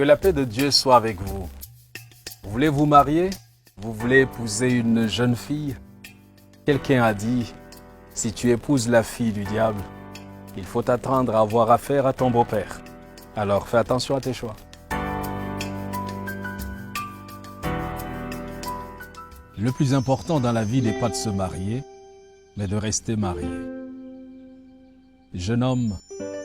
Que la paix de Dieu soit avec vous. Vous voulez vous marier? Vous voulez épouser une jeune fille? Quelqu'un a dit, si tu épouses la fille du diable, il faut t'attendre à avoir affaire à ton beau-père. Alors fais attention à tes choix. Le plus important dans la vie n'est pas de se marier, mais de rester marié. Jeune homme,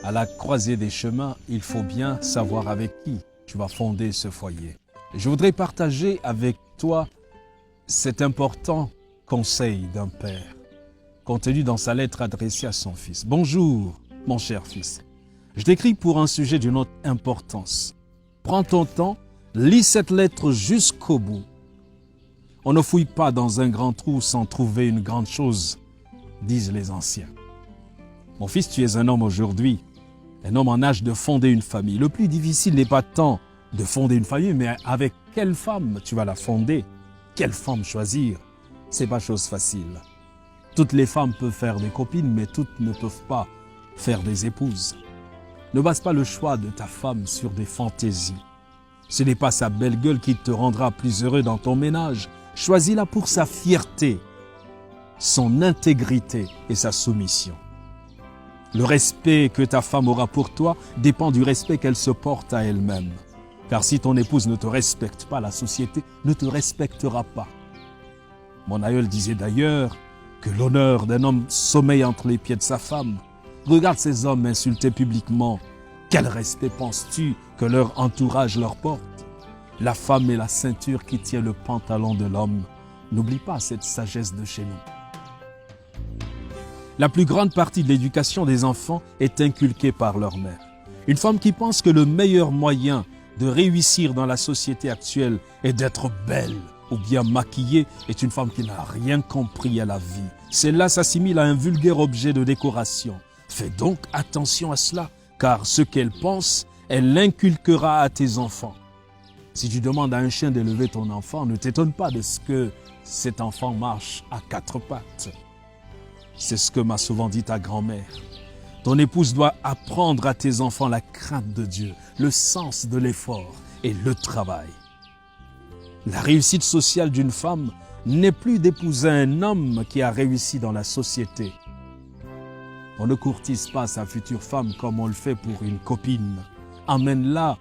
à la croisée des chemins, il faut bien savoir avec qui tu vas fonder ce foyer. Je voudrais partager avec toi cet important conseil d'un père, contenu dans sa lettre adressée à son fils. Bonjour, mon cher fils. Je t'écris pour un sujet d'une autre importance. Prends ton temps, lis cette lettre jusqu'au bout. On ne fouille pas dans un grand trou sans trouver une grande chose, disent les anciens. Mon fils, tu es un homme aujourd'hui, un homme en âge de fonder une famille. Le plus difficile n'est pas tant de fonder une famille, mais avec quelle femme tu vas la fonder? Quelle femme choisir? C'est pas chose facile. Toutes les femmes peuvent faire des copines, mais toutes ne peuvent pas faire des épouses. Ne base pas le choix de ta femme sur des fantaisies. Ce n'est pas sa belle gueule qui te rendra plus heureux dans ton ménage. Choisis-la pour sa fierté, son intégrité et sa soumission. Le respect que ta femme aura pour toi dépend du respect qu'elle se porte à elle-même. Car si ton épouse ne te respecte pas, la société ne te respectera pas. Mon aïeul disait d'ailleurs que l'honneur d'un homme sommeille entre les pieds de sa femme. Regarde ces hommes insultés publiquement. Quel respect penses-tu que leur entourage leur porte? La femme est la ceinture qui tient le pantalon de l'homme. N'oublie pas cette sagesse de chez nous. La plus grande partie de l'éducation des enfants est inculquée par leur mère. Une femme qui pense que le meilleur moyen de réussir dans la société actuelle est d'être belle ou bien maquillée est une femme qui n'a rien compris à la vie. Celle-là s'assimile à un vulgaire objet de décoration. Fais donc attention à cela, car ce qu'elle pense, elle l'inculquera à tes enfants. Si tu demandes à un chien d'élever ton enfant, ne t'étonne pas de ce que cet enfant marche à quatre pattes. C'est ce que m'a souvent dit ta grand-mère. Ton épouse doit apprendre à tes enfants la crainte de Dieu, le sens de l'effort et le travail. La réussite sociale d'une femme n'est plus d'épouser un homme qui a réussi dans la société. On ne courtise pas sa future femme comme on le fait pour une copine. Emmène-la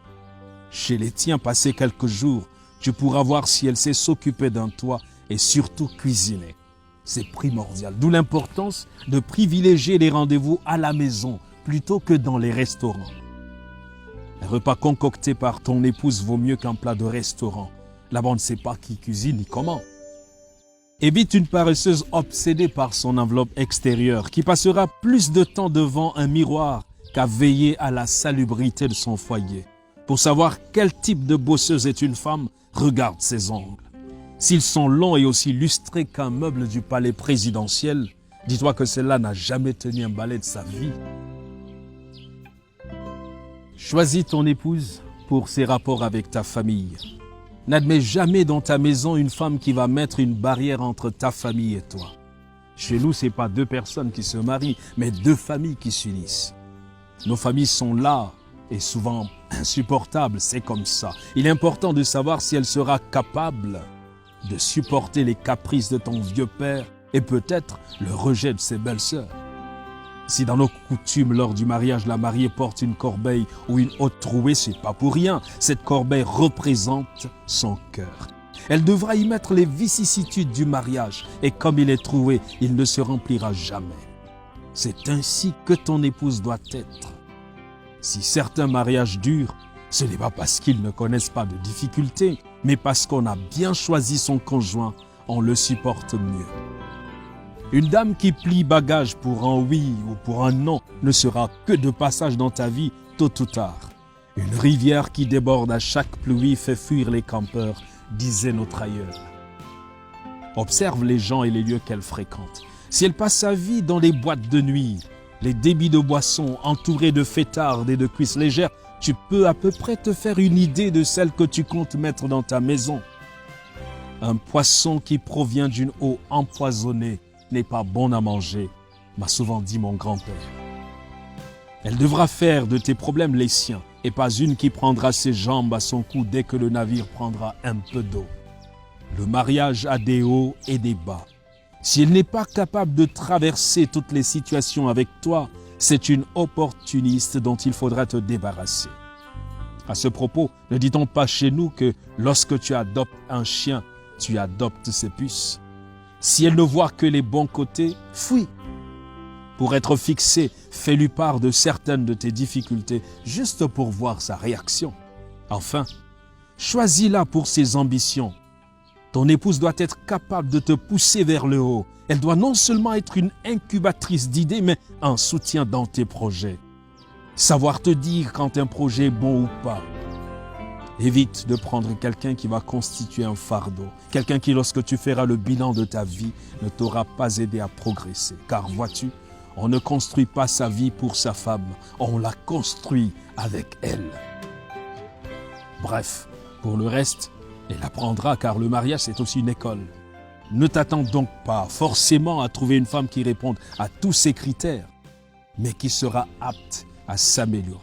chez les tiens, passer quelques jours. Tu pourras voir si elle sait s'occuper d'un toit et surtout cuisiner. C'est primordial. D'où l'importance de privilégier les rendez-vous à la maison plutôt que dans les restaurants. Un repas concocté par ton épouse vaut mieux qu'un plat de restaurant. Là-bas, on ne sait pas qui cuisine ni comment. Évite une paresseuse obsédée par son enveloppe extérieure qui passera plus de temps devant un miroir qu'à veiller à la salubrité de son foyer. Pour savoir quel type de bosseuse est une femme, regarde ses ongles. S'ils sont longs et aussi lustrés qu'un meuble du palais présidentiel, dis-toi que celle-là n'a jamais tenu un balai de sa vie. Choisis ton épouse pour ses rapports avec ta famille. N'admets jamais dans ta maison une femme qui va mettre une barrière entre ta famille et toi. Chez nous, ce n'est pas deux personnes qui se marient, mais deux familles qui s'unissent. Nos familles sont là et souvent insupportables, c'est comme ça. Il est important de savoir si elle sera capable de supporter les caprices de ton vieux père et peut-être le rejet de ses belles-sœurs. Si dans nos coutumes, lors du mariage, la mariée porte une corbeille ou une haute trouée, c'est pas pour rien. Cette corbeille représente son cœur. Elle devra y mettre les vicissitudes du mariage et comme il est troué, il ne se remplira jamais. C'est ainsi que ton épouse doit être. Si certains mariages durent, ce n'est pas parce qu'ils ne connaissent pas de difficultés, mais parce qu'on a bien choisi son conjoint, on le supporte mieux. Une dame qui plie bagage pour un oui ou pour un non ne sera que de passage dans ta vie tôt ou tard. Une rivière qui déborde à chaque pluie fait fuir les campeurs, disait notre aïeul. Observe les gens et les lieux qu'elle fréquente. Si elle passe sa vie dans les boîtes de nuit, les débits de boissons entourés de fêtardes et de cuisses légères, tu peux à peu près te faire une idée de celle que tu comptes mettre dans ta maison. Un poisson qui provient d'une eau empoisonnée n'est pas bon à manger, m'a souvent dit mon grand-père. Elle devra faire de tes problèmes les siens et pas une qui prendra ses jambes à son cou dès que le navire prendra un peu d'eau. Le mariage a des hauts et des bas. Si elle n'est pas capable de traverser toutes les situations avec toi, c'est une opportuniste dont il faudra te débarrasser. À ce propos, ne dit-on pas chez nous que lorsque tu adoptes un chien, tu adoptes ses puces? Si elle ne voit que les bons côtés, fuis. Pour être fixé, fais-lui part de certaines de tes difficultés, juste pour voir sa réaction. Enfin, choisis-la pour ses ambitions. Ton épouse doit être capable de te pousser vers le haut. Elle doit non seulement être une incubatrice d'idées, mais un soutien dans tes projets. Savoir te dire quand un projet est bon ou pas. Évite de prendre quelqu'un qui va constituer un fardeau. Quelqu'un qui, lorsque tu feras le bilan de ta vie, ne t'aura pas aidé à progresser. Car vois-tu, on ne construit pas sa vie pour sa femme, on la construit avec elle. Bref, pour le reste, elle apprendra car le mariage c'est aussi une école. Ne t'attends donc pas forcément à trouver une femme qui réponde à tous ces critères, mais qui sera apte à s'améliorer.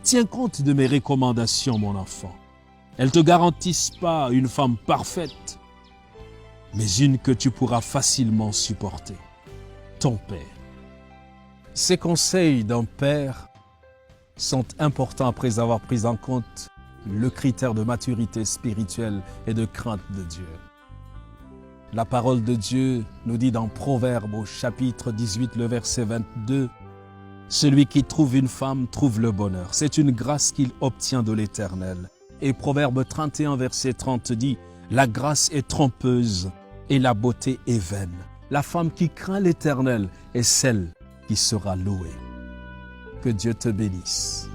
Tiens compte de mes recommandations, mon enfant. Elles ne te garantissent pas une femme parfaite, mais une que tu pourras facilement supporter. Ton père. Ces conseils d'un père sont importants après avoir pris en compte le critère de maturité spirituelle et de crainte de Dieu. La parole de Dieu nous dit dans Proverbes au chapitre 18, le verset 22, « Celui qui trouve une femme trouve le bonheur. C'est une grâce qu'il obtient de l'Éternel. » Et Proverbe 31, verset 30 dit, « La grâce est trompeuse et la beauté est vaine. La femme qui craint l'Éternel est celle qui sera louée. » Que Dieu te bénisse.